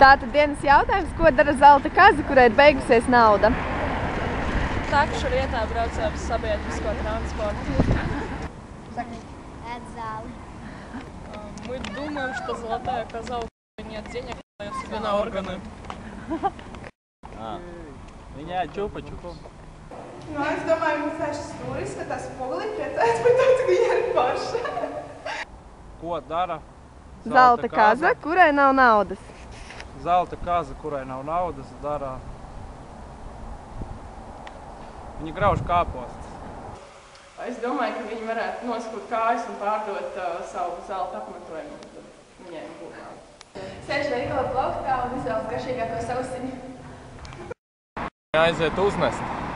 Tātad dienas jautājums, ko dara zelta kaza, kurai ir beigusies nauda? Takšu vietā braucē uz sabiedrisko transportu. Ēd zāli. Мы думаем, что золотая коза, у которой нет денег, дает себе на органы. Viņa ēd čupa-čupu. Nu, es domāju, ka fešas stūris, ka tās spogulī priecājas par to, ka viņa ir paša. Ko dara Zelta kaza, kurai nav naudas. Zelta kaza, kurai nav naudas, dara... Viņa grauž kāpostus. Es domāju, ka viņi varētu noskūt kājas un pārdot savu zelta apmetojumu, tad viņai būtu nauda. Sēž veikala plauktā un izvēlas garšīgāko sausiņu. Aiziet uznest.